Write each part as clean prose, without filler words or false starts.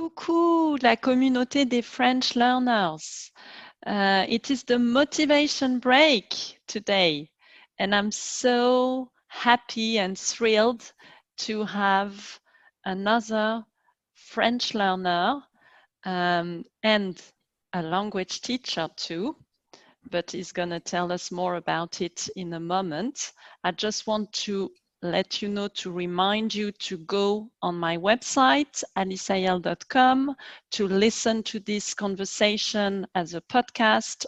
Coucou, la communauté des French learners. It is the motivation break today, and I'm so happy and thrilled to have another French learner and a language teacher too, but he's going to tell us more about it in a moment. I just want to let you know, to remind you to go on my website, aliceyel.com, to listen to this conversation as a podcast,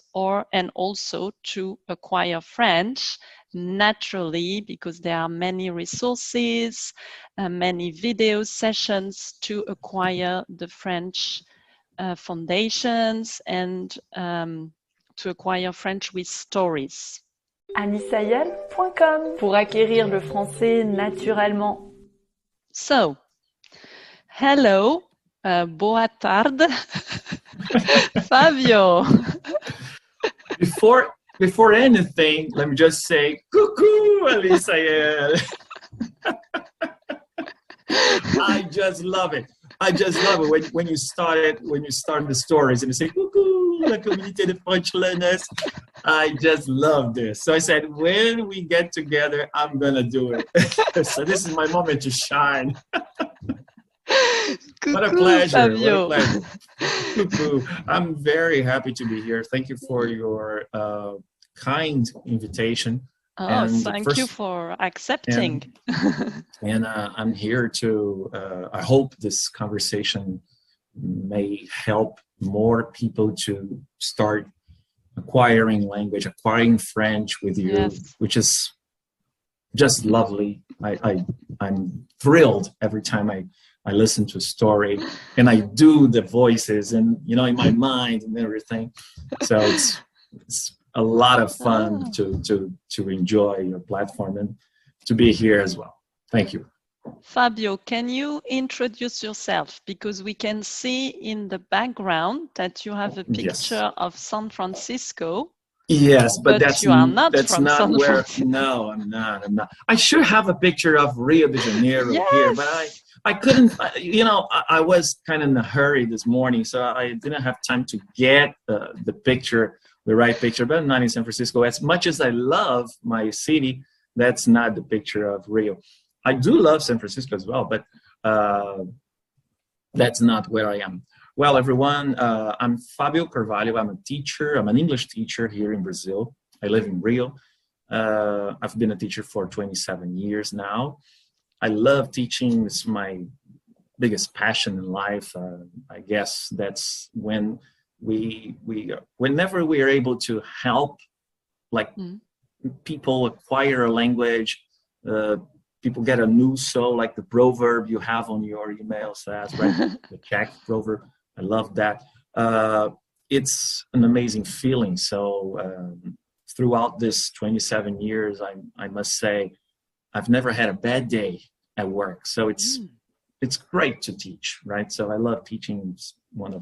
and also to acquire French naturally, because there are many resources, many video sessions to acquire the French foundations and to acquire French with stories. aliceyel.com pour acquérir le français naturellement. So, hello, boa tarde, Fabio. Before anything, let me just say, coucou, Aliceyel. I just love it. I just love it when you start the stories and you say, coucou, la communauté de French learners. I just love this. So I said, when we get together, I'm going to do it. So this is my moment to shine. Coucou, what a pleasure. Fabio. What a pleasure. Coucou. I'm very happy to be here. Thank you for your kind invitation. Oh, thank you for accepting. And I'm here to, I hope this conversation may help more people to start acquiring language, acquiring French with you, yes, which is just lovely. I'm thrilled every time I listen to a story and I do the voices and, you know, in my mind and everything. So it's a lot of fun to enjoy your platform and to be here as well. Thank you. Fabio, can you introduce yourself? Because we can see in the background that you have a picture of San Francisco. Yes, but that's you are not that's from not San where. Francisco. No, I'm not. I should have a picture of Rio de Janeiro here, but I couldn't. You know, I was kind of in a hurry this morning, so I didn't have time to get the picture, the right picture. But I'm not in San Francisco. As much as I love my city, that's not the picture of Rio. I do love San Francisco as well, but that's not where I am. Well, everyone, I'm Fabio Carvalho. I'm a teacher. I'm an English teacher here in Brazil. I live in Rio. I've been a teacher for 27 years now. I love teaching. It's my biggest passion in life. I guess that's when whenever we are able to help, like people acquire a language, people get a new soul, like the proverb you have on your email says, right? The Czech proverb. I love that. It's an amazing feeling. So throughout this 27 years, I must say, I've never had a bad day at work. So it's great to teach, right? So I love teaching. It's one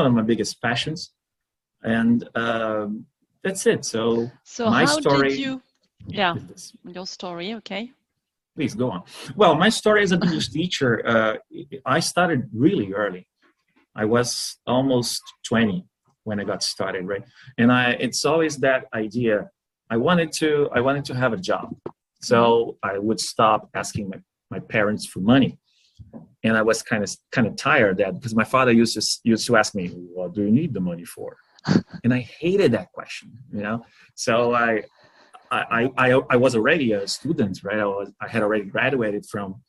of my biggest passions. And that's it. So my how story. Did you? Yeah, your story. Okay. Please go on. Well, my story as an English teacher, I started really early. I was almost 20 when I got started, right? And it's always that idea. I wanted to have a job. So I would stop asking my parents for money. And I was kind of tired of that because my father used to ask me, what do you need the money for? And I hated that question, you know? So I was already a student, right? I had already graduated from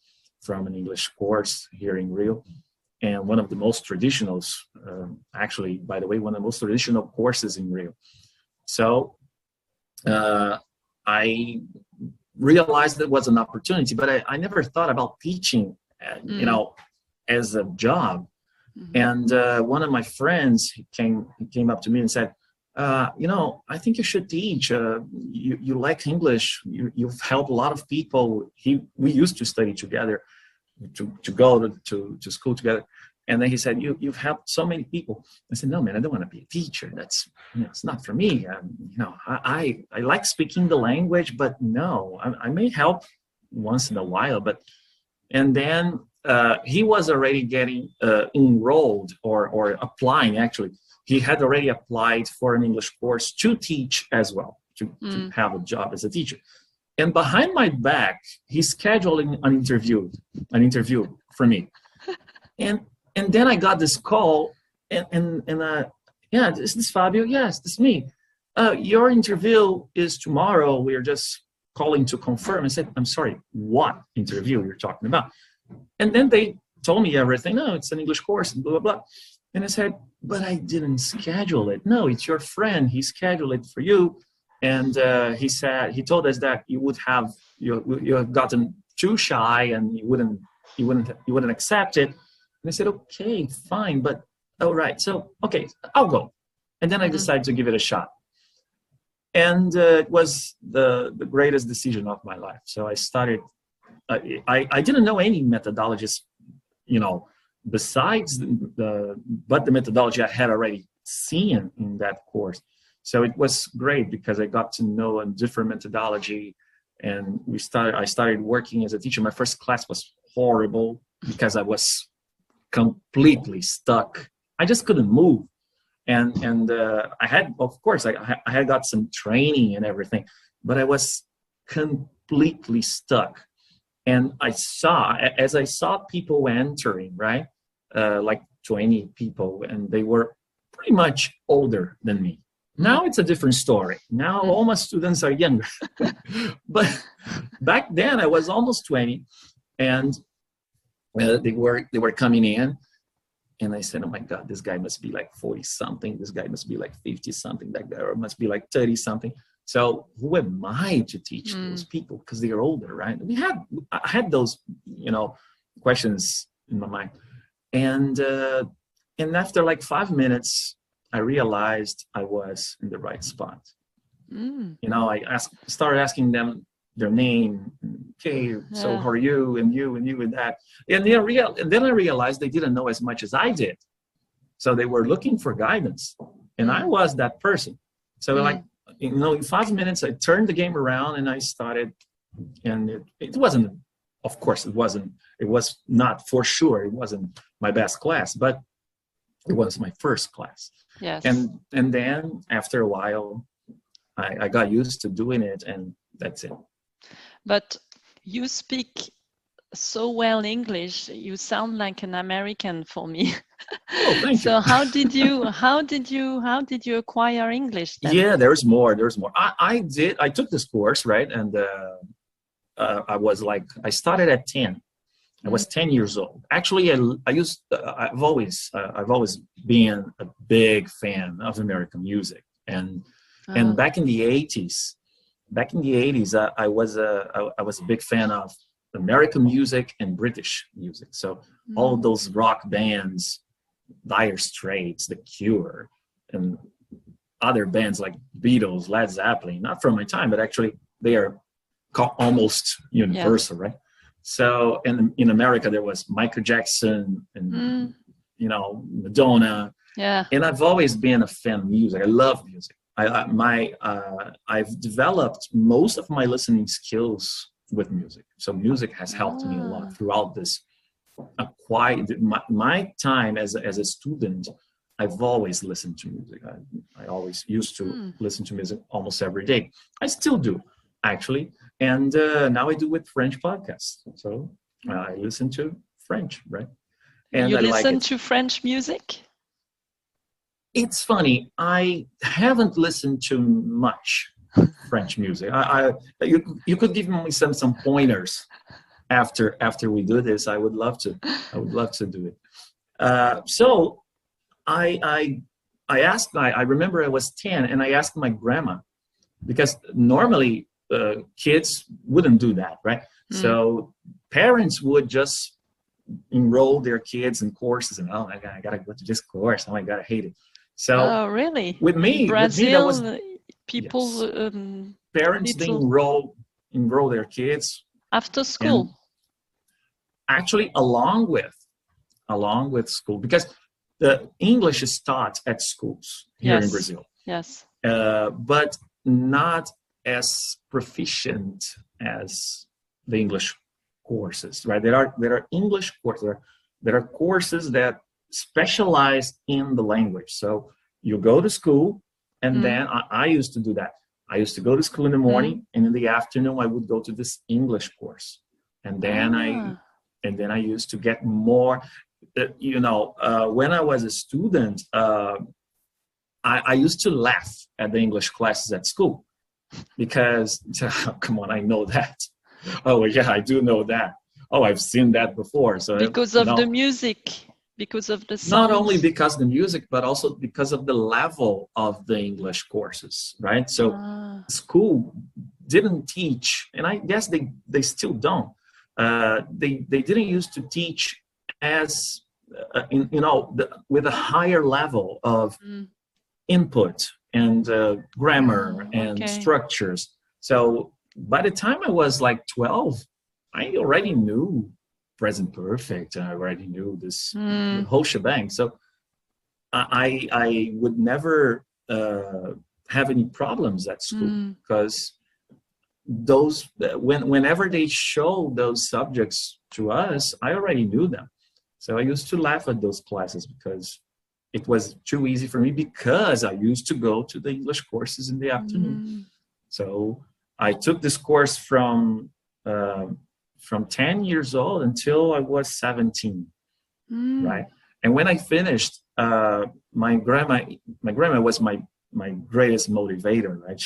an English course here in Rio, and one of the most traditional, actually, by the way, one of the most traditional courses in Rio. So I realized that was an opportunity, but I never thought about teaching, you know, as a job. And one of my friends came up to me and said, you know, I think you should teach. You like English. You've helped a lot of people. We used to study together, to go to school together. And then he said, you've helped so many people. I said, no, man, I don't want to be a teacher. That's, you know, it's not for me. You know, I like speaking the language, but no, I may help once in a while. And then he was already getting enrolled or applying, actually. He had already applied for an English course to teach as well, to have a job as a teacher. And behind my back, he's scheduling an interview for me. And then I got this call, and yeah, is this Fabio? Yes, this is me. Your interview is tomorrow. We are just calling to confirm. I said, I'm sorry, what interview you're talking about? And then they told me everything. No, it's an English course, and blah, blah, blah. And I said, but I didn't schedule it. No, it's your friend. He scheduled it for you. And he told us that you have gotten too shy and you wouldn't accept it. And I said, okay, fine, but all right. So, okay, I'll go. And then I decided to give it a shot. And it was the greatest decision of my life. So I started, I didn't know any methodologies, besides but the methodology I had already seen in that course. So it was great because I got to know a different methodology, and I started working as a teacher. My first class was horrible because I was completely stuck. I just couldn't move. And I had, of course, I had got some training and everything, but I was completely stuck. And as I saw people entering, right, like 20 people, and they were pretty much older than me. Now it's a different story. Now all my students are younger. But back then I was almost 20, and they were coming in. And I said, oh my God, this guy must be like 40 something. This guy must be like 50 something. That guy must be like 30 something. So who am I to teach those people? Because they are older, right? I had those, questions in my mind. And after like 5 minutes, I realized I was in the right spot. I started asking them their name. Okay, so how are you? And you and you and that. And then I realized they didn't know as much as I did. So they were looking for guidance. And I was that person. So in 5 minutes, I turned the game around and I started. And it wasn't, of course, it was not for sure. It wasn't my best class, but it was my first class. Yes. And then after a while, I got used to doing it, and that's it. But you speak so well English. You sound like an American for me. Oh, thank you. So how did you acquire English then? Yeah, there's more. I took this course, right? And I started at 10. I was 10 years old. Actually, I've always been a big fan of American music, and back in the 80s, I was a big fan of American music and British music. So all those rock bands, Dire Straits, The Cure, and other bands like Beatles, Led Zeppelin, not from my time, but actually they are almost universal, right? So in America, there was Michael Jackson and, Madonna. Yeah. And I've always been a fan of music. I love music. I've developed most of my listening skills with music. So music has helped me a lot throughout this. My time as a student, I've always listened to music. I always used to listen to music almost every day. I still do, actually. And now I do with French podcasts. So I listen to French, right? And you listen to French music? It's funny. I haven't listened to much French music. You could give me some pointers after we do this. I would love to. I would love to do it. So I remember I was 10 and I asked my grandma, because normally kids wouldn't do that, right? So parents would just enroll their kids in courses, and oh my God, I gotta go to this course. Oh my God, I hate it. So really? With me, Brazil, that was people. Yes. Parents they enroll their kids after school. Actually, along with school, because the English is taught at schools here in Brazil. Yes. But not as proficient as the English courses, right? There are English courses. There are courses that specialize in the language. So you go to school, and then I used to do that. I used to go to school in the morning, and in the afternoon I would go to this English course, and then I used to get more. When I was a student, I used to laugh at the English classes at school because, come on, I know that. Oh, yeah, I do know that. Oh, I've seen that before. So because of the music, because of the songs. Not only because of the music, but also because of the level of the English courses, right? So school didn't teach, and I guess they still don't. They didn't used to teach as with a higher level of input and grammar and structures. So by the time I was like 12, I already knew present perfect, and I already knew this the whole shebang. So I would never have any problems at school, because whenever they show those subjects to us, I already knew them. So I used to laugh at those classes because it was too easy for me, because I used to go to the English courses in the afternoon. So I took this course from 10 years old until I was 17, right? And when I finished, my grandma was my greatest motivator, right?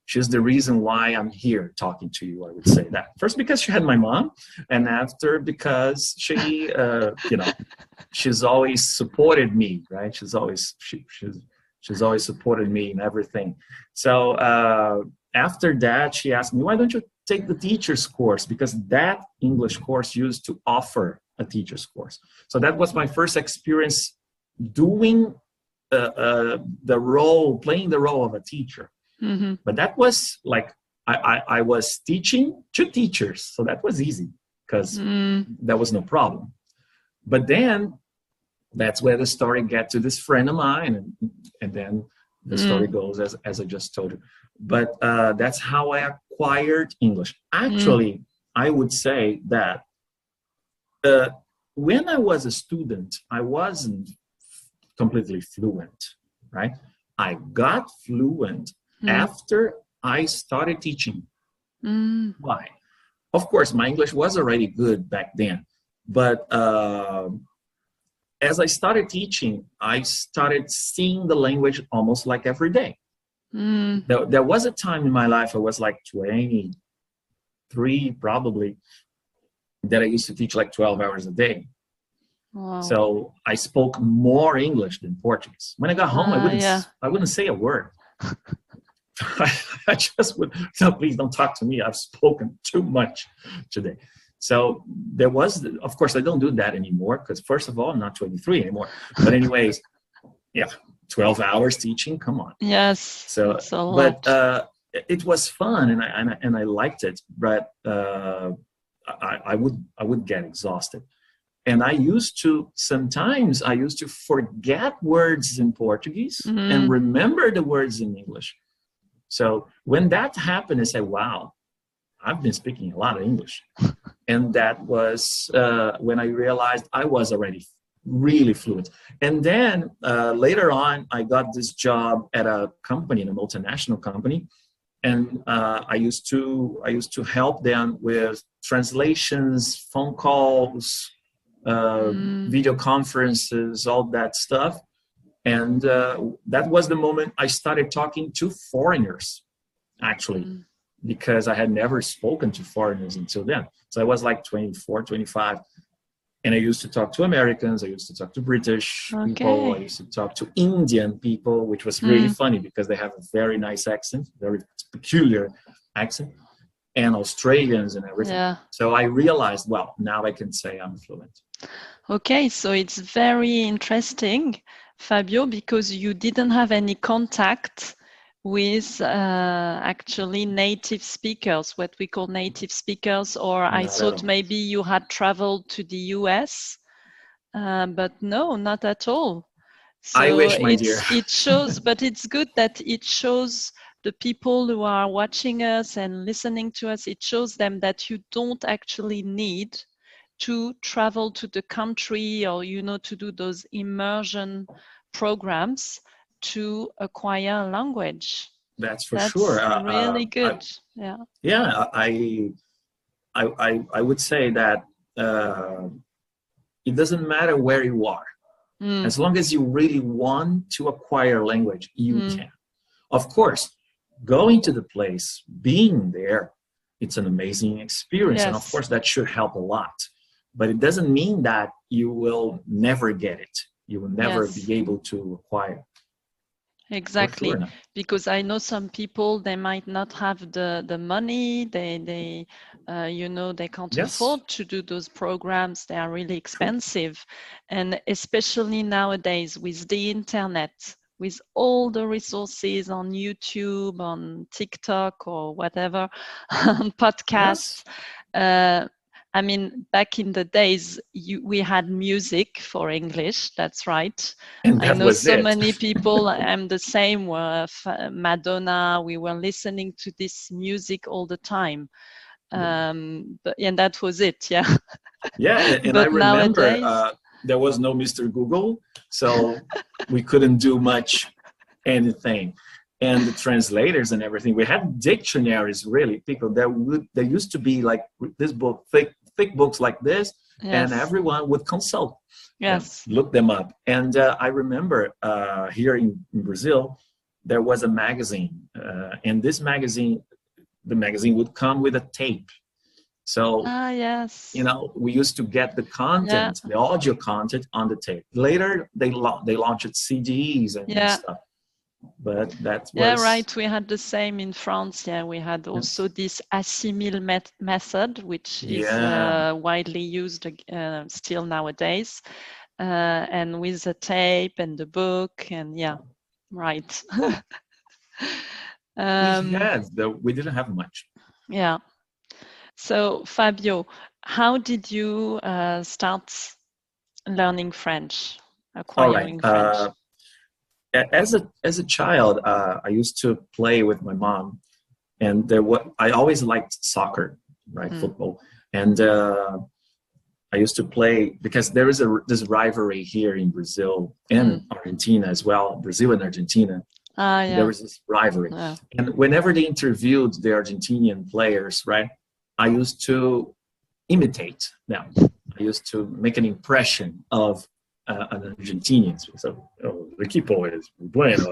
She's the reason why I'm here talking to you, I would say that. First, because she had my mom, and after, because she's always supported me, right? She's always supported me in everything. So after that, she asked me, why don't you take the teacher's course? Because that English course used to offer a teacher's course. So that was my first experience doing playing the role of a teacher. But that was like, I was teaching to teachers. So that was easy, because there was no problem. But then that's where the story got to this friend of mine. And then the story goes as I just told you. But that's how I acquired English. Actually, I would say that when I was a student, I wasn't completely fluent, right? I got fluent after I started teaching. Why? Of course, my English was already good back then. But as I started teaching, I started seeing the language almost like every day. There was a time in my life, I was like 23 probably, that I used to teach like 12 hours a day. Wow. So I spoke more English than Portuguese. When I got home, I wouldn't say a word. I just would, no, please don't talk to me. I've spoken too much today. So there was, of course, I don't do that anymore, because first of all, I'm not 23 anymore. But anyways, 12 hours teaching, come on. Yes. So, but it was fun, and I liked it. But I would get exhausted, and sometimes I used to forget words in Portuguese and remember the words in English. So when that happened, I said, "Wow, I've been speaking a lot of English," and that was when I realized I was already really fluent. And then later on, I got this job at a company, in a multinational company, and I used to help them with translations, phone calls, video conferences, all that stuff. And that was the moment I started talking to foreigners, actually, because I had never spoken to foreigners until then. So I was like 24, 25. And I used to talk to Americans. I used to talk to British people. I used to talk to Indian people, which was really funny because they have a very nice accent, very peculiar accent, and Australians and everything. Yeah. So I realized, well, now I can say I'm fluent. Okay, so it's very interesting, Fabio, because you didn't have any contact with actually native speakers, what we call native speakers, or I thought maybe you had traveled to the US, but no, not at all. So I wish, my dear. It shows, but it's good that it shows the people who are watching us and listening to us, it shows them that you don't actually need to travel to the country or, you know, to do those immersion programs to acquire a language. That's for That's sure. really good. Yeah, I would say that it doesn't matter where you are. As long as you really want to acquire language, you can. Of course, going to the place, being there, it's an amazing experience. And of course, that should help a lot. But it doesn't mean that you will never get it. You will never be able to acquire. Exactly, sure. because I know some people, they might not have the money, they you know, they can't afford to do those programs. They are really expensive. And especially nowadays with the internet, with all the resources on YouTube, on TikTok or whatever, on podcasts. I mean, back in the days, we had music for English. That's right. And that I know was so it. many people. I'm the same. Madonna. We were listening to this music all the time. But and that was it. Yeah. Yeah, and I But remember nowadays, there was no Mr. Google, so we couldn't do much anything. And the translators and everything, we had dictionaries. Really, people there used to be like this book, thick books like this, and everyone would consult, look them up. And I remember here in Brazil, there was a magazine, and this magazine, the magazine would come with a tape. So, you know, we used to get the content, the audio content on the tape. Later, they launched CDs and stuff. But that was... right. We had the same in France. Yeah, we had also this assimil method, which is widely used still nowadays. And with the tape and the book and right. We didn't have much. Yeah. So Fabio, how did you start learning French, acquiring French? As a child, I used to play with my mom, and I always liked soccer, right, football, and I used to play because there is this rivalry here in Brazil and Argentina as well, Brazil and Argentina. There was this rivalry, and whenever they interviewed the Argentinian players, right, I used to imitate them. I used to make an impression of an Argentinian. So, the equipo is bueno.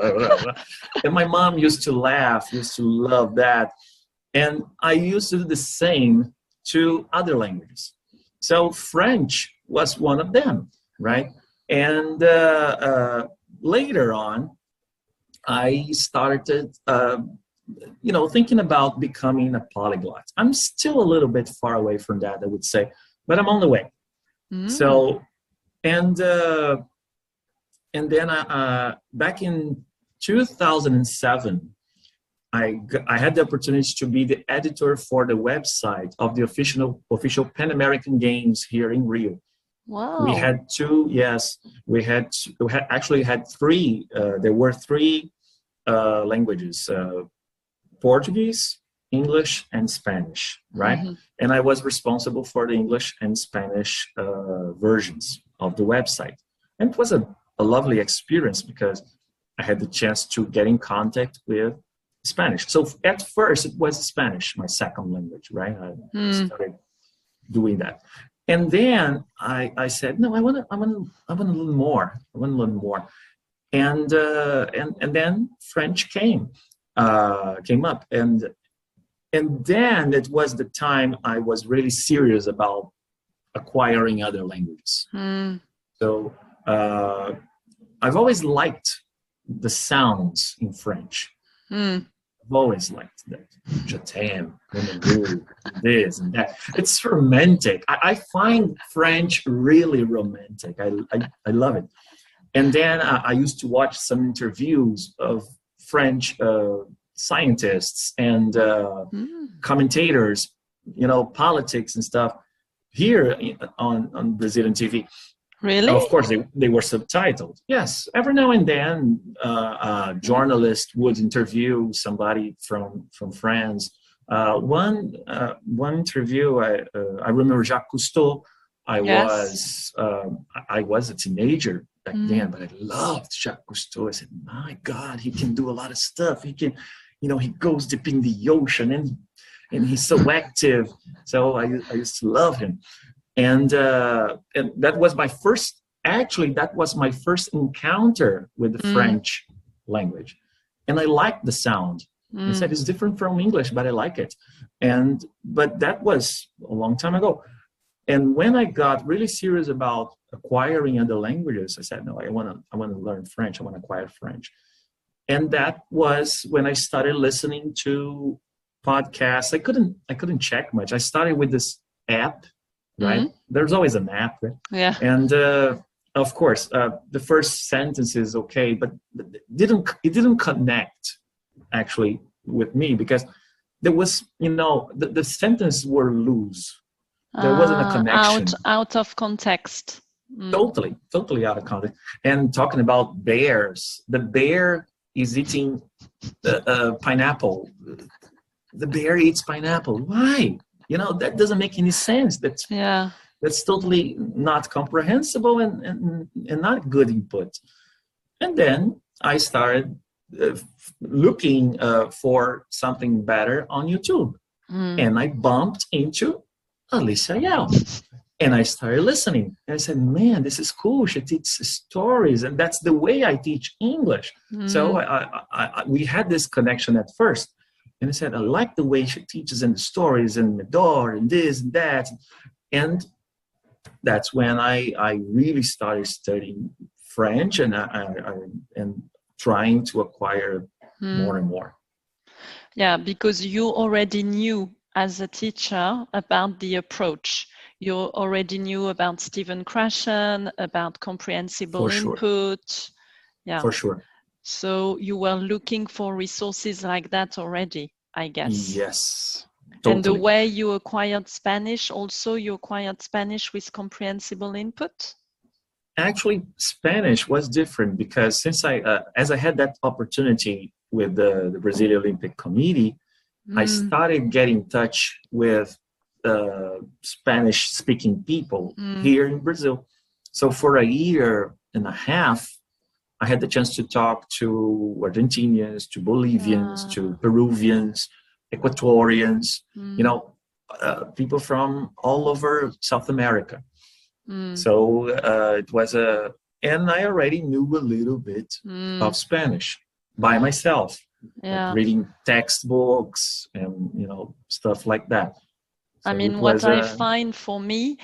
And my mom used to laugh, used to love that. And I used to do the same to other languages. So French was one of them, right? And later on, I started, thinking about becoming a polyglot. I'm still a little bit far away from that, I would say, but I'm on the way. So, and then back in 2007, I had the opportunity to be the editor for the website of the official Pan American Games here in Rio. Wow. We had actually had three. There were three languages: Portuguese, English, and Spanish, right? And I was responsible for the English and Spanish versions of the website. And it was a lovely experience because I had the chance to get in contact with Spanish. So at first it was Spanish, my second language, right? I started doing that. And then I said, no, I want to learn more. I want to learn more. And then French came up. And then it was the time I was really serious about acquiring other languages. So I've always liked the sounds in French. I've always liked that. Je t'aime, this and that. It's romantic. I find French really romantic. I love it. And then I used to watch some interviews of French scientists and commentators, politics and stuff here on Brazilian TV. Really? Of course, they were subtitled. Yes, every now and then, a journalist would interview somebody from France. One interview, I remember Jacques Cousteau. Yes. I was a teenager back then, but I loved Jacques Cousteau. I said, my God, he can do a lot of stuff. He can, he goes deep in the ocean, and he's so active. So I used to love him. And that was my first, actually, that was my first encounter with the French language. And I liked the sound. I said, it's different from English, but I like it. But that was a long time ago. And when I got really serious about acquiring other languages, I said, no, I want to learn French. I want to acquire French. And that was when I started listening to podcasts. I couldn't check much. I started with this app, right? There's always an app, right? Yeah. And of course, the first sentence is okay, but it didn't connect actually with me, because there was, the sentences were loose. There wasn't a connection. Out of context. Totally out of context. And talking about bears, the bear is eating pineapple. The bear eats pineapple. Why? That doesn't make any sense. That's totally not comprehensible and not good input. And then I started looking for something better on YouTube. And I bumped into Alicia Yao. And I started listening. And I said, man, this is cool. She teaches stories. And that's the way I teach English. So we had this connection at first. And I said, I like the way she teaches and the stories and Medor and this and that. And that's when I really started studying French and trying to acquire more and more. Yeah, because you already knew as a teacher about the approach. You already knew about Stephen Krashen, about comprehensible input. Yeah. For sure. So you were looking for resources like that already, I guess. Yes. Totally. And the way you acquired Spanish, also you acquired Spanish with comprehensible input? Actually, Spanish was different because since as I had that opportunity with the Brazilian Olympic Committee, I started getting in touch with Spanish-speaking people here in Brazil. So for a year and a half, I had the chance to talk to Argentinians, to Bolivians, to Peruvians, Ecuadorians, people from all over South America. So it was and I already knew a little bit of Spanish by myself, like reading textbooks and, stuff like that. So I mean, what I find for me,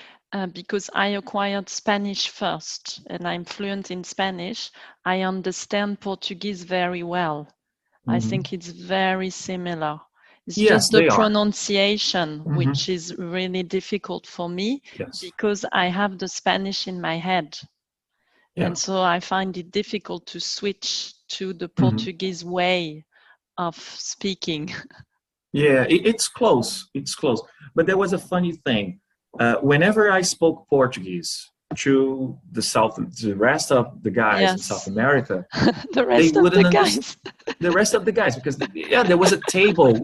because I acquired Spanish first and I'm fluent in Spanish, I understand Portuguese very well. I think it's very similar. It's just the pronunciation, which is really difficult for me because I have the Spanish in my head. Yeah. And so I find it difficult to switch to the Portuguese way of speaking. Yeah, it's close. It's close. But there was a funny thing. Whenever I spoke Portuguese to the rest of the guys in South America, the rest of the guys, because there was a table.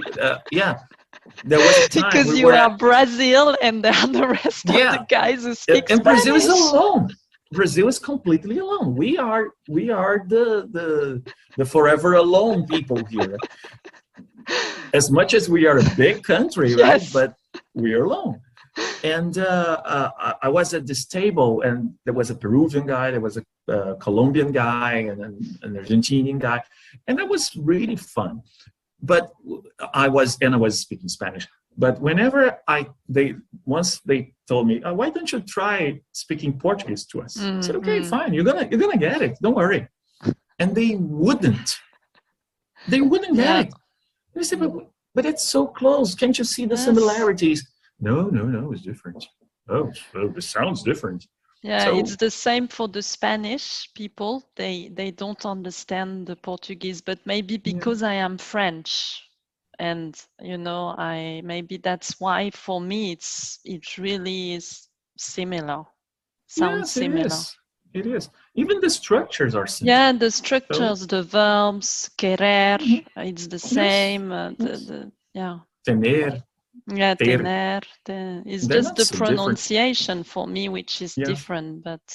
There was a time because you are Brazil and the rest of the guys who speak Spanish. And Brazil is alone. Brazil is completely alone. We are the forever alone people here. As much as we are a big country, right? But we're alone. And I was at this table, and there was a Peruvian guy, there was a Colombian guy, and an Argentinian guy, and that was really fun. But I was speaking Spanish. But whenever once they told me, why don't you try speaking Portuguese to us? I said, okay, fine, you're gonna get it. Don't worry. And they wouldn't get it. They said, but it's so close. Can't you see the similarities? No, it's different. Oh, it sounds different. Yeah, so, it's the same for the Spanish people. They don't understand the Portuguese, but maybe because I am French, and maybe that's why for me it really is similar. sound Yes, similar. It is. Even the structures are similar. Yeah, the structures, the verbs, querer, it's the Yes, same. yes. Yeah. Tener, Yeah, ter, tener. It's they're just not the so different. pronunciation for me, which is Yeah. different, but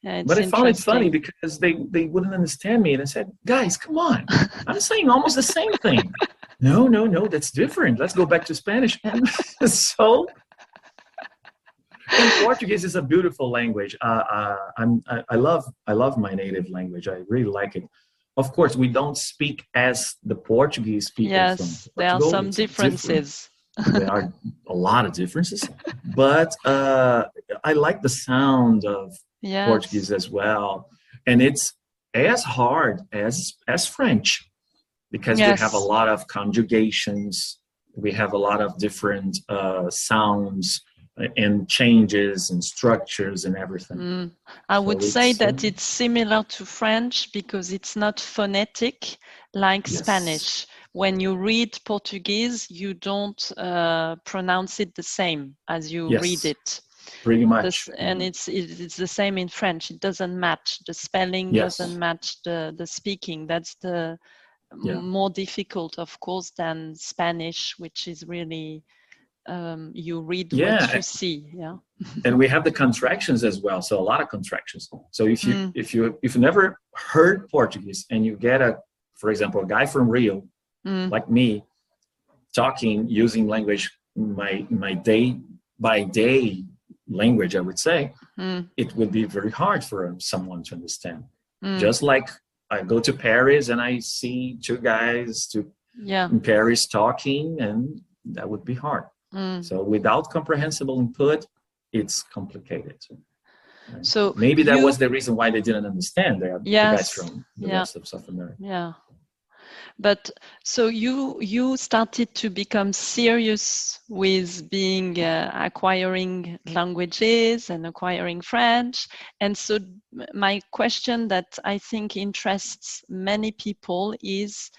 yeah, But it's I found it funny interesting. because they wouldn't understand me. And I said, guys, come on. I'm saying almost the same thing. No, that's different. Let's go back to Spanish. And so, and Portuguese is a beautiful language. I love my native language. I really like it. Of course, we don't speak as the Portuguese people from Yes, there are Portugal. some It's different. differences. There are a lot of differences, but I like the sound of Yes. Portuguese as well, and it's as hard as French because we have a Yes. lot of conjugations, we have a lot of different sounds and changes and structures and everything. I So would say it's that it's similar to French because it's not phonetic like yes, Spanish. When you read Portuguese, you don't pronounce it the same as you read yes, it. pretty much. And it's the same in French. It doesn't match. The spelling doesn't Yes, match the speaking. That's the yeah. more difficult, of course, than Spanish, which is really you read what you Yeah, see. Yeah. and we have the contractions as well, so a lot of contractions. So if you never heard Portuguese and you get for example, a guy from Rio like me talking using language, my day by day language, I would say it would be very hard for someone to understand. Just like I go to Paris and I see two guys in Paris talking, and that would be hard. So without comprehensible input, it's complicated. Right? So maybe that was the reason why they didn't understand the guys from the rest of South America. Yeah. But so you started to become serious with being acquiring languages and acquiring French. And so my question that I think interests many people is,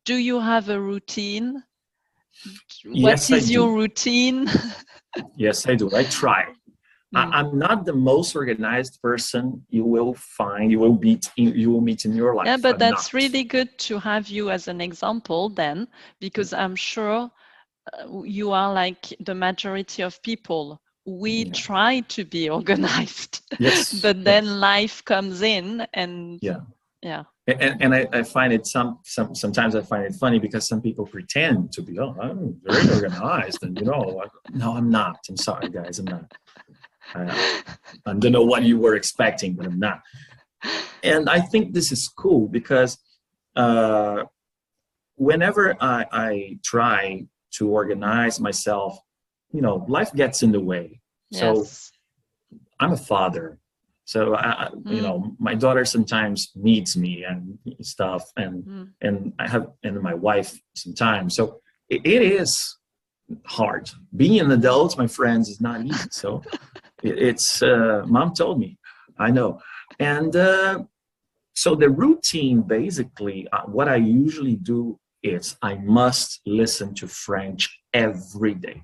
do you have a routine? What Yes, I is your do. routine? Yes, I do. I try. I'm not the most organized person you will meet in your life. Yeah, but I'm that's not. really good to have you as an example then, because I'm sure you are like the majority of people. We try to be organized, but then life comes in and yeah. And I find it sometimes I find it funny because some people pretend to be, I'm very organized, and no, I'm not. I'm sorry, guys, I'm not. I don't know what you were expecting, but I'm not. And I think this is cool because whenever I try to organize myself, life gets in the way. So I'm a father. So my daughter sometimes needs me and stuff, and my wife sometimes. So it is hard. Being an adult, my friends, is not easy. So it's mom told me, I know. And so the routine, basically, what I usually do is I must listen to French every day.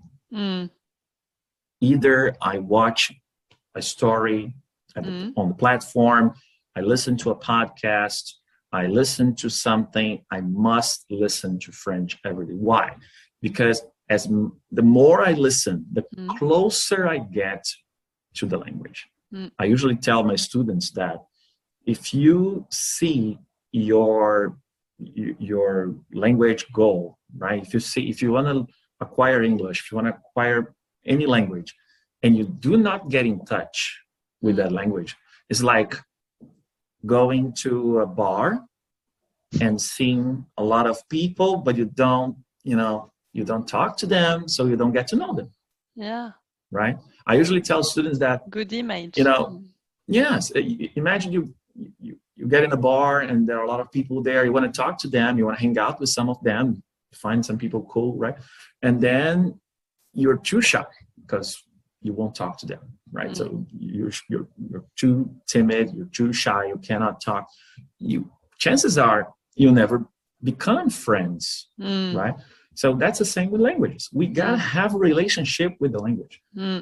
Either I watch a story on the platform, I listen to a podcast, I listen to something. I must listen to French every day. Why? Because the more I listen, the closer I get to the language. I usually tell my students that if you see your language goal, right? If you want to acquire English, if you want to acquire any language, and you do not get in touch with that language, it's like going to a bar and seeing a lot of people, but you don't talk to them, so you don't get to know them. Yeah. Right? I usually tell students that, good image. Yes, imagine you get in a bar and there are a lot of people there. You want to talk to them, you want to hang out with some of them, find some people cool, right? And then you're too shy because you won't talk to them, right? So you're too timid, you're too shy, you cannot talk. Chances are you'll never become friends, right? So that's the same with languages. We gotta have a relationship with the language.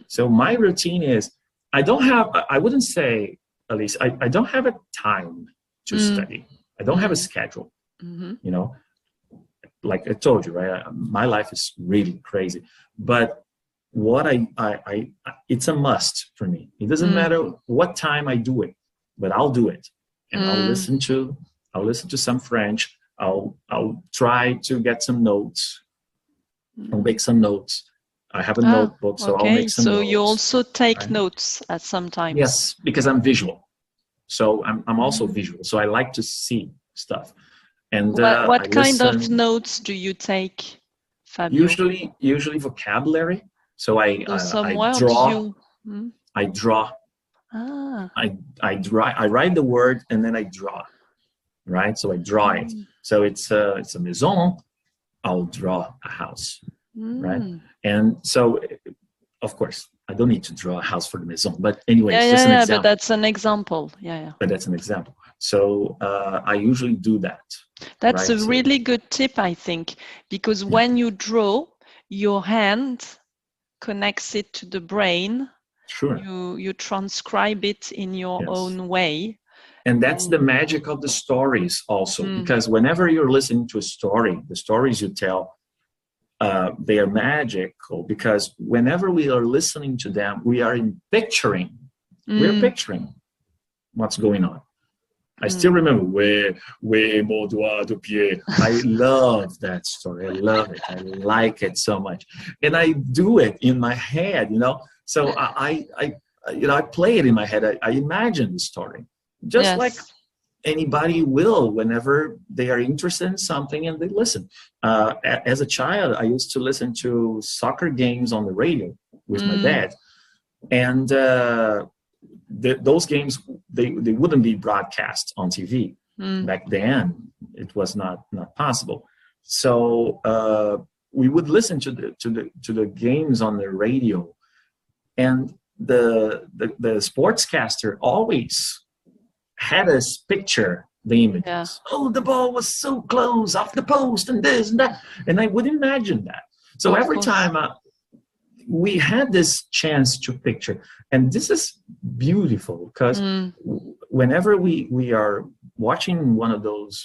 So my routine is I don't have, I wouldn't say, at least, I don't have a time to study. I don't have a schedule, you know, like I told you, right? My life is really crazy, but what it's a must for me. It doesn't matter what time I do it, but I'll do it. And I'll listen to some French. I'll try to get some notes. I'll make some notes. I have a notebook, so I'll make some notes. So you also take notes at some times. Yes, because I'm visual. So I'm also visual. So I like to see stuff. And what kind of notes do you take, Fabio? Usually vocabulary. So I draw. I draw. I draw. I write the word and then I draw. Right. So I draw it. So it's a maison. I'll draw a house. Right. And so, of course, I don't need to draw a house for the maison. But anyway, it's just an example. But that's an example. Yeah. But that's an example. So I usually do that. That's a really good tip, I think, because when you draw, your hand connects it to the brain. Sure. You transcribe it in your own way. And that's the magic of the stories also, because whenever you're listening to a story, the stories you tell, they are magical, because whenever we are listening to them, we are picturing what's going on. I still remember mon doigt de pied. I love that story. I love it. I like it so much, and I do it in my head. You know, so I play it in my head. I imagine the story, just like anybody will whenever they are interested in something and they listen. As a child, I used to listen to soccer games on the radio with my dad, and those games, they wouldn't be broadcast on TV. Back then. It was not possible. So we would listen to the games on the radio, and the sportscaster always had us picture the images. Oh, the ball was so close off the post and this and that, and I would imagine that. So every time we had this chance to picture, and this is beautiful because whenever we are watching one of those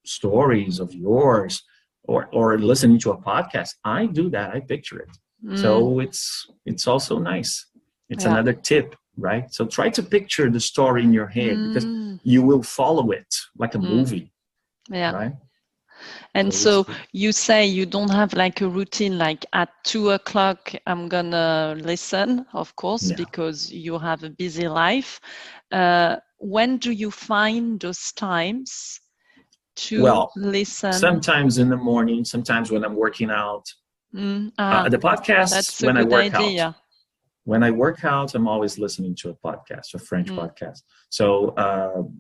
stories of yours or listening to a podcast, I do that. I picture it. So it's also nice. It's another tip, right? So try to picture the story in your head because you will follow it like a movie, right? And so you say you don't have like a routine, like at 2:00 I'm gonna listen, of course, because you have a busy life. When do you find those times to listen? Sometimes in the morning, sometimes when I'm working out. The podcast, when I work out. When I work out, I'm always listening to a podcast, a French podcast. So,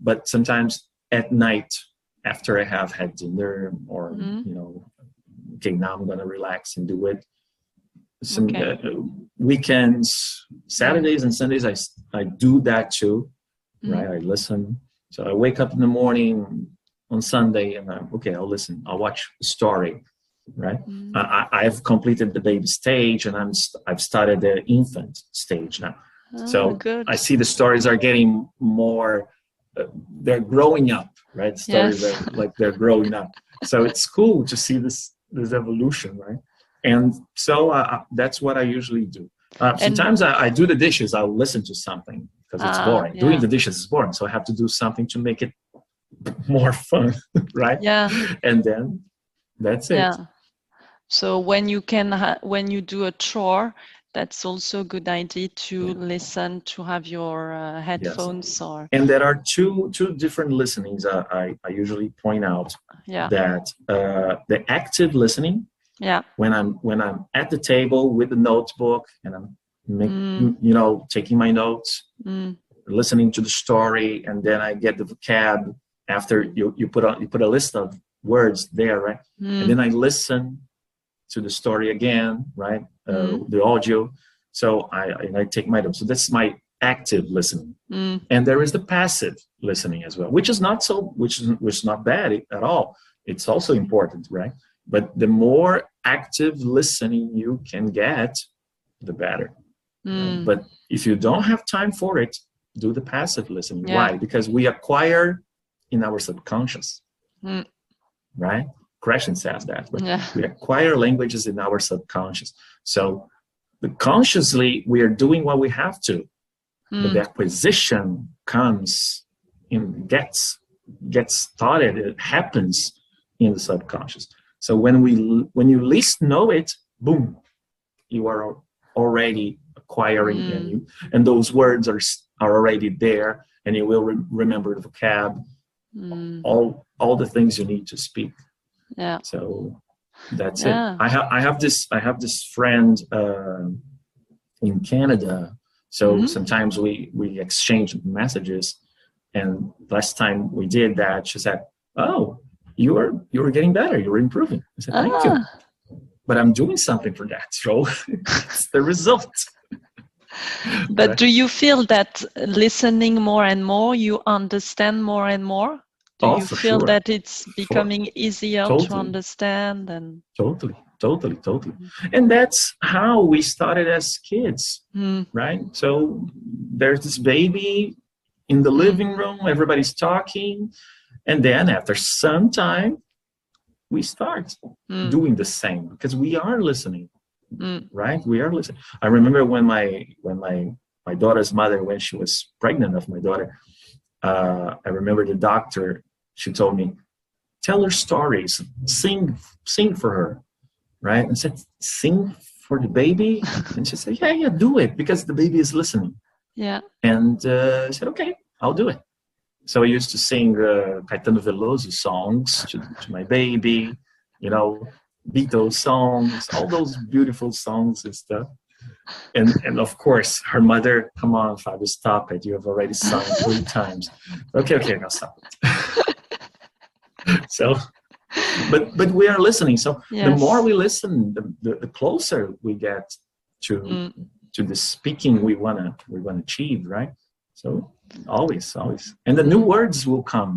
but sometimes at night, after I have had dinner, or okay, now I'm gonna relax and do it. Some weekends, Saturdays and Sundays, I do that too, right? I listen. So I wake up in the morning on Sunday, and I'll listen. I'll watch a story, right? I've completed the baby stage, and I've started the infant stage now. So I see the stories are getting more. They're growing up, right? Stories are like they're growing up. So it's cool to see this evolution, right? And so that's what I usually do. Sometimes I do the dishes. I'll listen to something because it's boring. Doing the dishes is boring, so I have to do something to make it more fun, right? Yeah. And then that's it. Yeah. So when you when you do a chore, that's also a good idea to listen, to have your headphones or. And there are two different listenings. I usually point out that the active listening. Yeah. When I'm at the table with the notebook and I'm taking my notes, listening to the story, and then I get the vocab after you put a list of words there, right? And then I listen to the story again, right? The audio. So I take my notes. So that's my active listening. And there is the passive listening as well, which is not bad at all. It's also important, right? But the more active listening you can get, the better. But if you don't have time for it, do the passive listening. Yeah. Why? Because we acquire in our subconscious, right? Christian says that, but we acquire languages in our subconscious. So consciously, we are doing what we have to, but the acquisition comes in, gets started. It happens in the subconscious. So when you least know it, boom, you are already acquiring, and those words are already there, and you will remember the vocab, all the things you need to speak. Yeah. So that's it. I have this friend in Canada. So sometimes we exchange messages, and last time we did that, she said, "Oh, you are getting better. You're improving." I said, "Thank you, but I'm doing something for that." So it's the result. But do you feel that listening more and more, you understand more and more? Do you feel that it's becoming easier to understand? And totally. And that's how we started as kids, right? So there's this baby in the living room, everybody's talking, and then after some time, we start doing the same because we are listening, right? We are listening. I remember when my daughter's mother, when she was pregnant of my daughter, I remember the doctor, she told me, "Tell her stories, sing for her," right? And I said, "Sing for the baby?" And she said, yeah, do it, because the baby is listening. Yeah. And I said, "Okay, I'll do it." So I used to sing Caetano Veloso songs to my baby, Beatles songs, all those beautiful songs and stuff. And of course, her mother, "Come on, Fabio, stop it. You have already sung 3 times. Okay, now stop it." So, but we are listening. So the more we listen, the closer we get to the speaking we wanna achieve, right? So always, and the new words will come,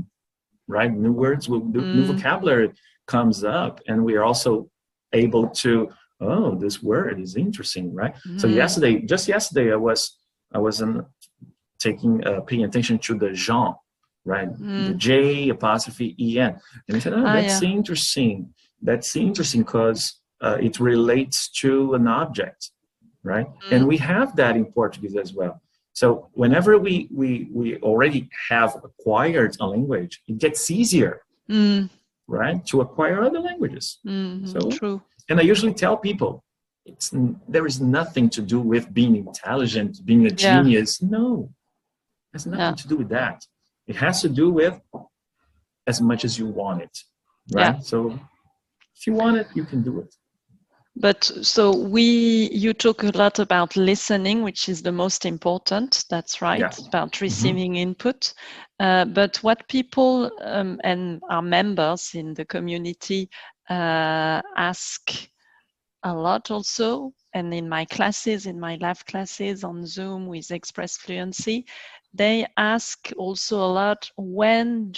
right? New words new vocabulary comes up, and we are also able to, oh, this word is interesting, right? So just yesterday, I was paying attention to the Jean, right? The J apostrophe E-N. And I said, that's interesting. That's interesting because it relates to an object, right? And we have that in Portuguese as well. So whenever we already have acquired a language, it gets easier, right, to acquire other languages. So true. And I usually tell people, there is nothing to do with being intelligent, being a genius. No, it has nothing to do with that. It has to do with as much as you want it, right? Yeah. So if you want it, you can do it. But so you talk a lot about listening, which is the most important. That's right, about receiving input. But what people and our members in the community ask a lot also, and in my classes, in my live classes on Zoom with Express Fluency, they ask also a lot, when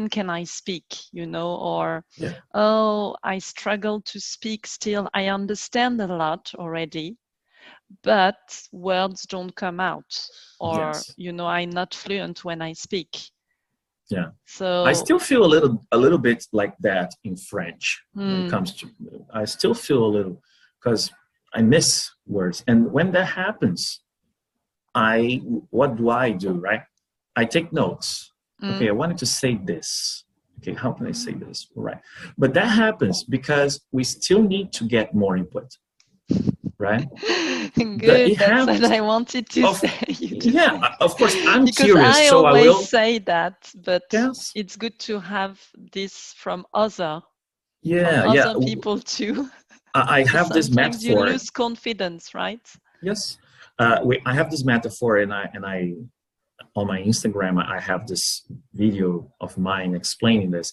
can I speak, or, oh, I struggle to speak still. I understand a lot already, but words don't come out, or, I'm not fluent when I speak. Yeah. So I still feel a little bit like that in French when it comes to, I still feel a little, because I miss words. And when that happens, what do I do, right? I take notes. Okay, I wanted to say this. Okay, how can I say this? Right. But that happens because we still need to get more input, right? Good, that's what I wanted to say. Of course, I'm because curious, I so always I will say that, but it's good to have this from other people too. I have this metaphor. Sometimes you lose confidence, right? Yes. I have this metaphor, and I on my Instagram, I have this video of mine explaining this.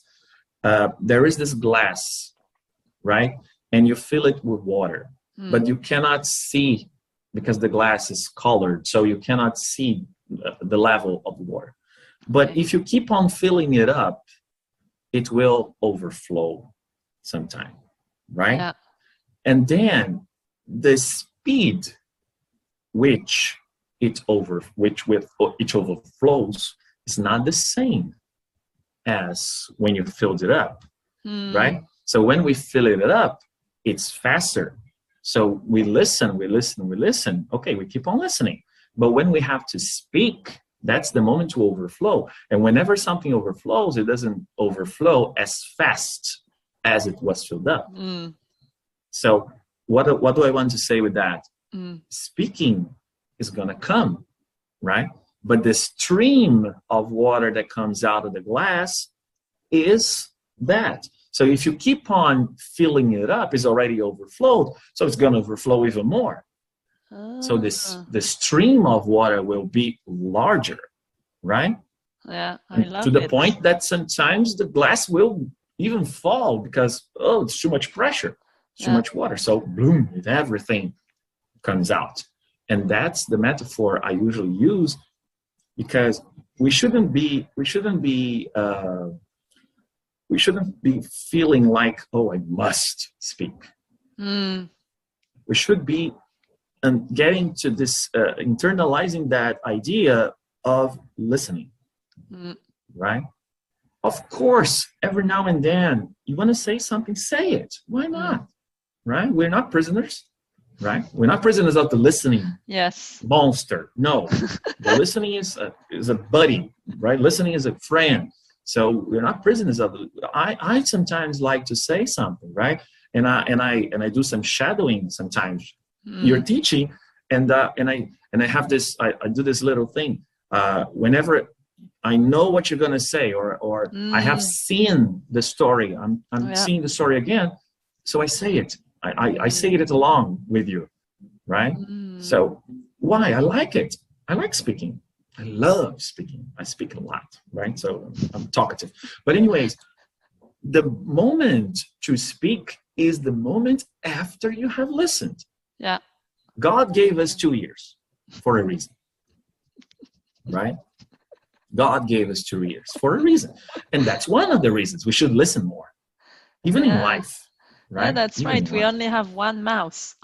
There is this glass, right? And you fill it with water, but you cannot see because the glass is colored, so you cannot see the level of the water. But if you keep on filling it up, it will overflow sometime, right? Yeah. And then the speed which it overflows is not the same as when you filled it up, right? So when we fill it up, it's faster. So we listen. Okay, we keep on listening. But when we have to speak, that's the moment to overflow. And whenever something overflows, it doesn't overflow as fast as it was filled up. So what do I want to say with that? Speaking is going to come, right? But the stream of water that comes out of the glass is that. So if you keep on filling it up, it's already overflowed, so it's going to overflow even more. So the stream of water will be larger, right? Yeah, I love to the it. point that sometimes the glass will even fall because, oh, it's too much pressure, too much water. So boom, everything comes out. And that's the metaphor I usually use, because we shouldn't be feeling like, oh, I must speak. We should be getting to this, internalizing that idea of listening, right? Of course, every now and then, you want to say something, say it. Why not? Right? We're not prisoners, right? We're not prisoners of the listening monster. No, the listening is a buddy, right? Listening is a friend. So we're not prisoners of it. I sometimes like to say something, right? And I do some shadowing sometimes. You're teaching, and I have this. I do this little thing. Whenever I know what you're gonna say, or I have seen the story, I'm seeing the story again, so I say it. I say it along with you, right? So why? I like it. I like speaking. I love speaking. I speak a lot, right? So I'm talkative. But anyways, the moment to speak is the moment after you have listened. Yeah. God gave us 2 years for a reason, right? God gave us 2 years for a reason. And that's one of the reasons we should listen more, even in life, right? Yeah, that's even right. We only have one mouth.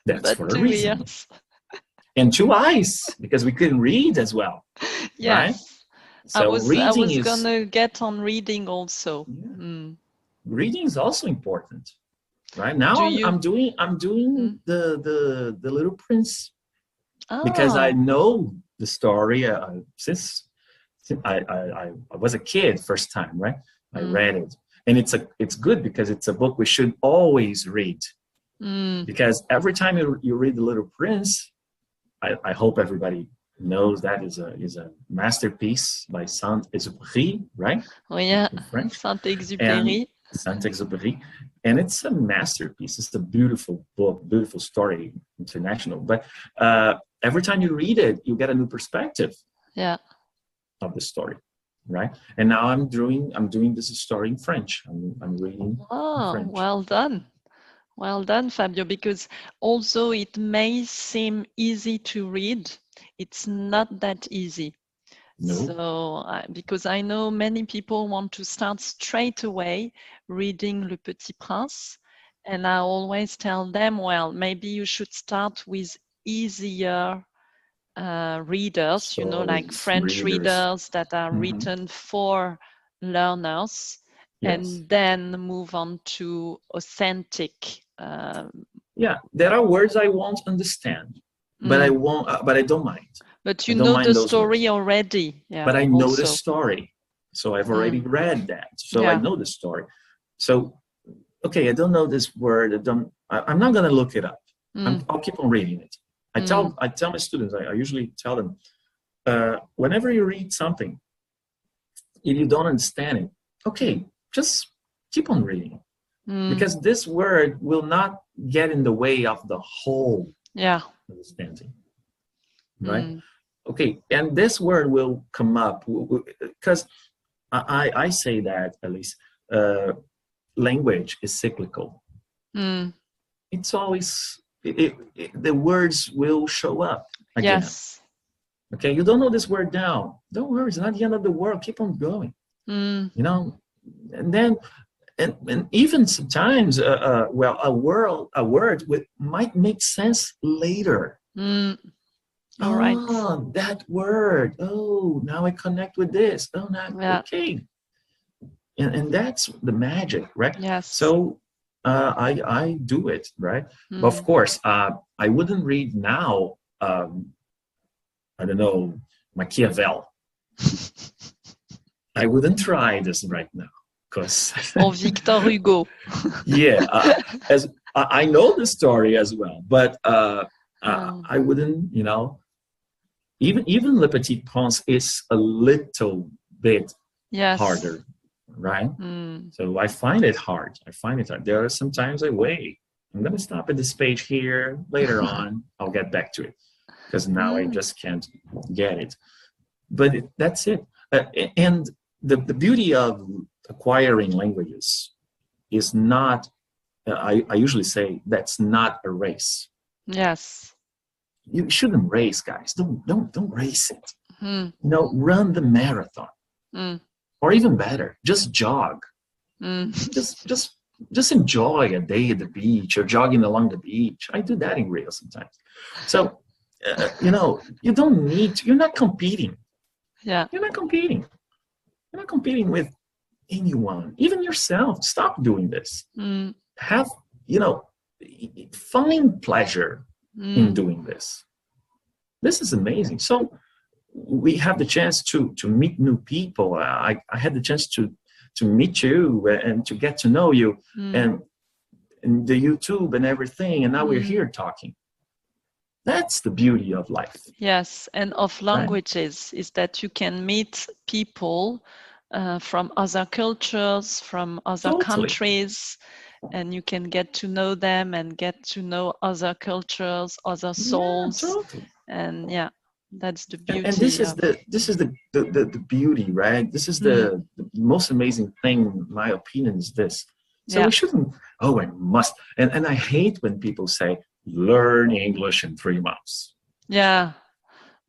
That's for a 2 reason. years. And 2 eyes, because we couldn't read as well. Yes. Right? So I was gonna get on reading also. Reading is also important, right? Now I'm doing the Little Prince, because I know the story since I was a kid first time, right? I read it, and it's good because it's a book we should always read, because every time you read the Little Prince, I hope everybody knows that is a masterpiece by Saint-Exupéry, right? Oh yeah, French. Saint-Exupéry. Saint-Exupéry, and it's a masterpiece. It's a beautiful book, beautiful story, international. But every time you read it, you get a new perspective. Of the story, right? And now I'm doing this story in French. I'm reading. Oh, in French. Well done, Fabio. Because although it may seem easy to read, it's not that easy. No. So, because I know many people want to start straight away reading Le Petit Prince, and I always tell them, well, maybe you should start with easier readers, so, like French readers that are written for learners, and then move on to authentic. There are words I won't understand, but I don't mind. But you know the story already. Yeah, but I know the story, so I've already read that, so I know the story. So, okay, I don't know this word. I'm not gonna look it up. I'll keep on reading it. I tell my students, I usually tell them, whenever you read something, if you don't understand it, okay, just keep on reading, because this word will not get in the way of the whole understanding, right? Okay, and this word will come up, because I say that, at least, language is cyclical. It's always... the words will show up again. Yes. Okay, you don't know this word now. Don't worry, it's not the end of the world. Keep on going. You know, and then, and even sometimes, a word might make sense later. Mm. All right. Oh, that word. Oh, now I connect with this. Oh, now, Yeah. okay. And that's the magic, right? Yes. So I do it, right? But of Mm. course, I wouldn't read now, I don't know, Machiavelli. I wouldn't try this right now because Or Victor Hugo. yeah, as I know the story as well, but I wouldn't, you know, even Le Petit Prince is a little bit Yes. harder, right? Mm. So I find it hard. There are sometimes I wait. I'm going to stop at this page here. Later on, I'll get back to it because now I just can't get it. But that's it. And the beauty of acquiring languages is not, I usually say, that's not a race. Yes. You shouldn't race, guys. Don't race it. Mm. You know, run the marathon. Mm. Or even better, just jog. Mm. Just enjoy a day at the beach or jogging along the beach. I do that in Rio sometimes. So, you know, you don't need to, you're not competing. Yeah. You're not competing. You're not competing with anyone, even yourself. Stop doing this. Mm. Have, you know, find pleasure in doing this. This is amazing. So we have the chance to meet new people. I had the chance to meet you and to get to know you and the YouTube and everything. And now we're here talking. That's the beauty of life. Yes, and of languages, right? Is that you can meet people from other cultures, from other countries, and you can get to know them and get to know other cultures, other souls. Yeah, totally. And yeah, that's the beauty. And this is the beauty, right? This is the most amazing thing, in my opinion, is this. So we shouldn't, oh, I must. And I hate when people say, learn English in 3 months. Yeah.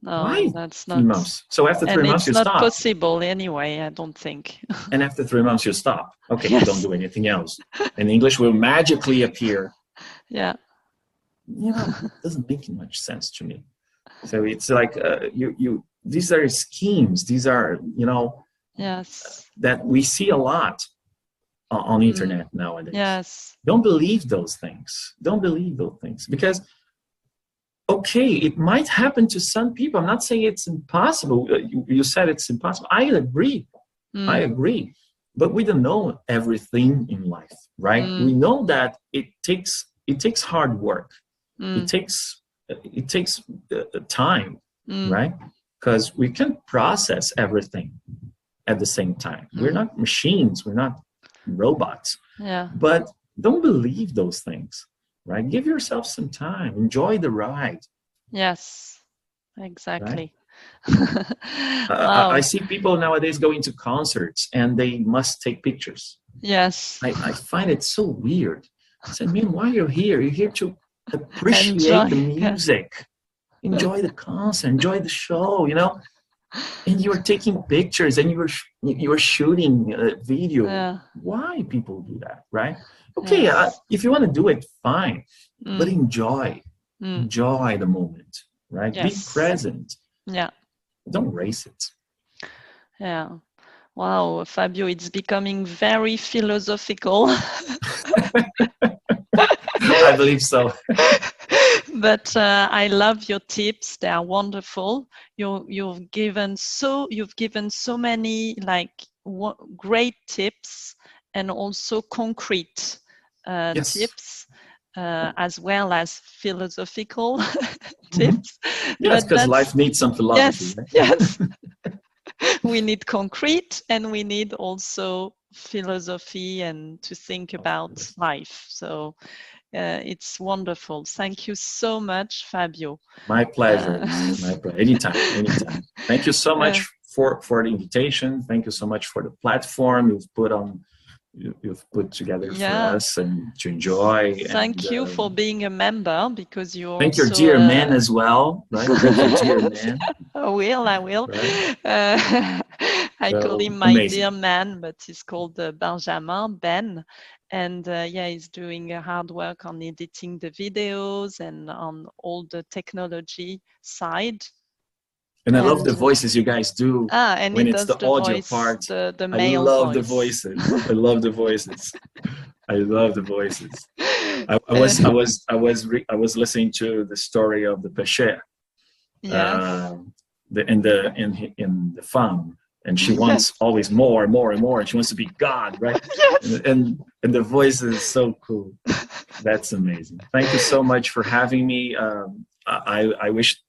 No, why that's not 3 months? So after 3 months, you stop. It's not possible anyway, I don't think. And after 3 months, you stop. Okay, yes. Don't do anything else. And English will magically appear. Yeah. You know, it doesn't make much sense to me. So it's like these are schemes. These are, you know, yes, that we see a lot on the internet nowadays. Yes. Don't believe those things. Don't believe those things because, okay, it might happen to some people. I'm not saying it's impossible. You said it's impossible. I agree. I agree. But we don't know everything in life, right? We know that it takes hard work. It takes time, right? Because we can't process everything at the same time. We're not machines. We're not robots. Yeah. But don't believe those things, right? Give yourself some time. Enjoy the ride. Yes, exactly. Right? Wow. I see people nowadays going to concerts and they must take pictures. Yes. I find it so weird. I said, man, why are you here? You're here to appreciate the music. Enjoy the concert. Enjoy the show, you know? And you were taking pictures and you were shooting a video. Yeah. Why people do that, right? Okay, yes. If you want to do it, fine. But enjoy. Enjoy the moment, right? Yes. Be present. Yeah. Don't race it. Yeah. Wow, Fabio, it's becoming very philosophical. I believe so. But I love your tips. They are wonderful. You've given so many great tips and also concrete tips, as well as philosophical tips. Yes, because life needs some philosophy. Yes, right? Yes. We need concrete and we need also philosophy and to think about life. So it's wonderful. Thank you so much, Fabio. My pleasure. My pleasure. Anytime. Thank you so much for the invitation. Thank you so much for the platform you've put together for us and to enjoy. Thank you for being a member because you're thank your dear man as well, right? Thank you, dear man. I will. Right. I call So him my dear amazing. man, but he's called Benjamin, Ben. And yeah, he's doing hard work on editing the videos and on all the technology side. And I love And the voices you guys do and he when it's does the the audio voice, part. the I male love the voice. voices. I love the voices. I love the voices. Uh, I was listening to the story of the Pesher, yes. in the farm, and she Yes. wants always more and more and more, and she wants to be God, right? Yes. And the voice is so cool. That's amazing. Thank you so much for having me. I wish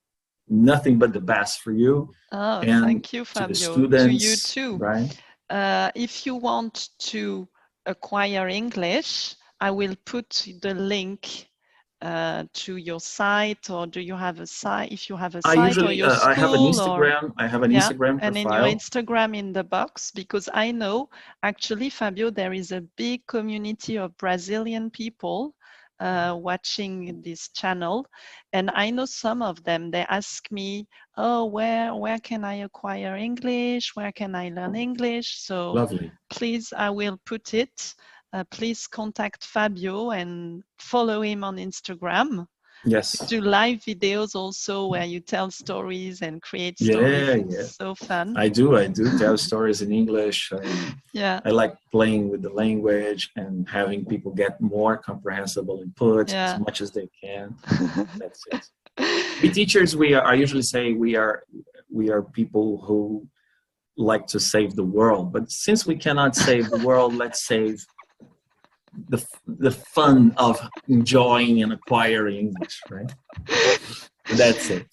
nothing but the best for you Oh, and thank you, to the Fabio. To you students, too. right? If you want to acquire English, I will put the link to your site, or do you have a site? If you have a I site, or usually your I have an school, or Instagram. I have an yeah, Instagram and in your profile. Instagram in the box, because I know actually, Fabio, there is a big community of Brazilian people watching this channel, and I know some of them. They ask me, "Oh, where can I acquire English? Where can I learn English?" So Lovely. please, I will put it. Please contact Fabio and follow him on Instagram. Yes. Do live videos also where you tell stories and create stories. Yeah, yeah. It's so fun. I do. I do tell stories in English. Yeah, I like playing with the language and having people get more comprehensible input as yeah. much as they can. That's it. We teachers, I usually say we are people who like to save the world. But since we cannot save the world, let's save the fun of enjoying and acquiring English, right? That's it.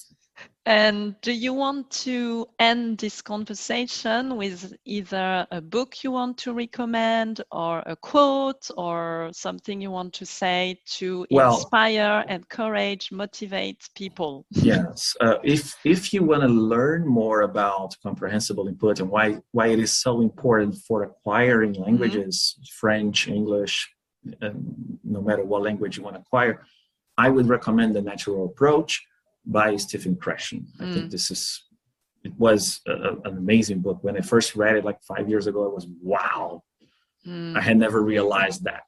And do you want to end this conversation with either a book you want to recommend, or a quote, or something you want to say to Well, inspire, encourage, motivate people? yes. If you want to learn more about comprehensible input and why it is so important for acquiring languages, French, English, no matter what language you want to acquire, I would recommend The Natural Approach by Stephen Krashen. I think it was an amazing book. When I first read it like 5 years ago, it was wow. I had never realized that.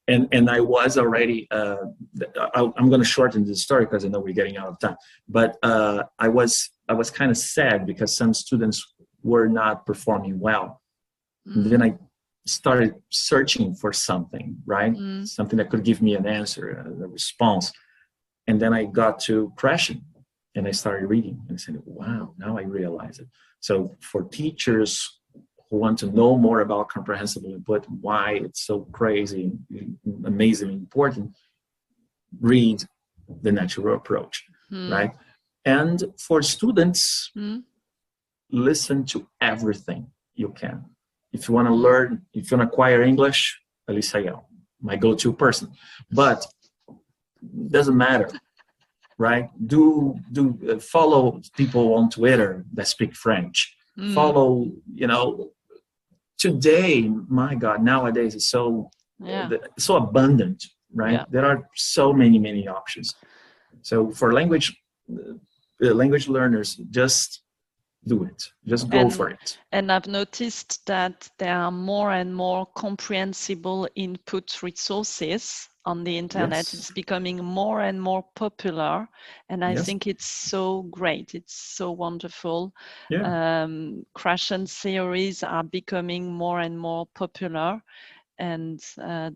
And I was already, I'm going to shorten this story because I know we're getting out of time, but I was kind of sad because some students were not performing well. And then I started searching for something, right? Something that could give me an answer, a response. And then I got to Krashen and I started reading and I said, wow, now I realize it. So for teachers who want to know more about comprehensible input, why it's so crazy, amazingly important, read The Natural Approach, right? And for students, listen to everything you can. If you want to learn, if you want to acquire English, Alicia Yao, my go-to person. But doesn't matter, right? Follow people on Twitter that speak French. Follow, today, my God, nowadays it's so abundant, right? Yeah. There are so many options. So for language learners, just do it. Just go for it. And I've noticed that there are more and more comprehensible input resources on the internet. Yes. It's becoming more and more popular, and I think it's so great. It's so wonderful. Yeah. Krashen theories are becoming more and more popular, and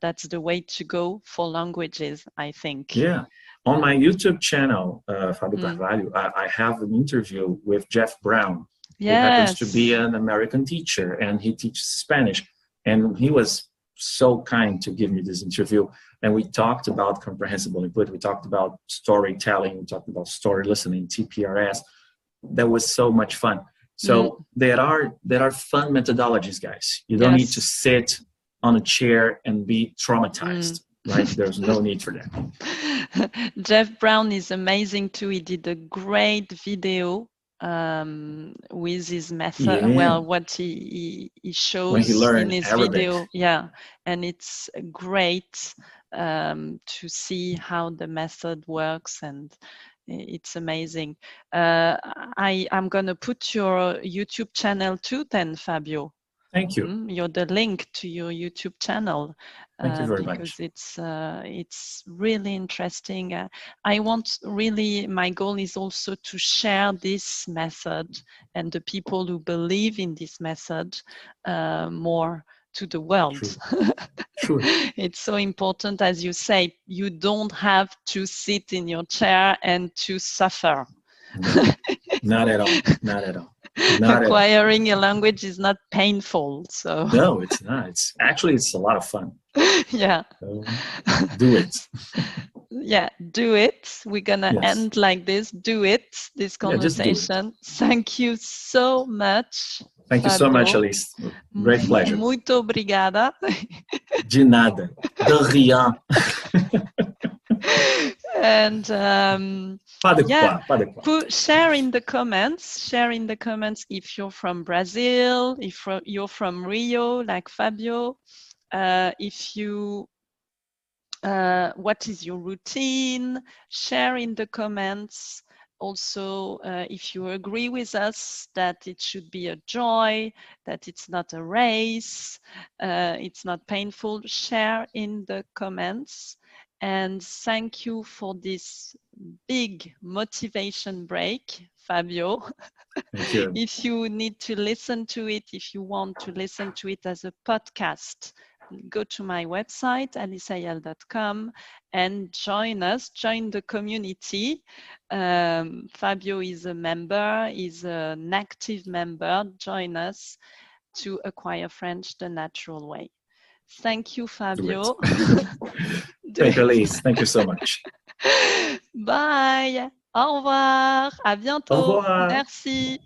that's the way to go for languages, I think. Yeah. On my YouTube channel, Fabio Carvalho, I have an interview with Jeff Brown, who happens to be an American teacher, and he teaches Spanish. And he was so kind to give me this interview. And we talked about comprehensible input. We talked about storytelling. We talked about story listening, TPRS. That was so much fun. So there are fun methodologies, guys. You don't need to sit on a chair and be traumatized, right? There's no need for that. Jeff Brown is amazing too. He did a great video with his method. Well, what he shows when he learned in his Arabic. video, and it's great to see how the method works, and It's amazing. I'm going to put your YouTube channel too then, Fabio. Thank you. You're the link to your YouTube channel. Thank you very because much. it's really interesting. I want really, my goal is also to share this method and the people who believe in this method more to the world. Sure. It's so important, as you say, you don't have to sit in your chair and to suffer. No, not at all. Not at all. Not Acquiring a language is not painful. So no, it's not. It's a lot of fun. Yeah. So, do it. Yeah, do it. We're gonna end like this. Do it. This conversation. Yeah, Thank you so much. Thank you so much, Alice. Great pleasure. Muito obrigada. De nada. De rien. And share in the comments if you're from Brazil, if you're from Rio, like Fabio, if you what is your routine? Share in the comments. Also, if you agree with us that it should be a joy, that it's not a race, it's not painful, share in the comments. And thank you for this big motivation break, Fabio. Thank you. If you need to listen to it, if you want to listen to it as a podcast, go to my website, aliceyal.com, and join us, join the community. Fabio is a member, is an active member. Join us to acquire French the natural way. Thank you, Fabio. Thank you, Alice. Thank you so much. Bye. Au revoir. À bientôt. Au revoir. Merci.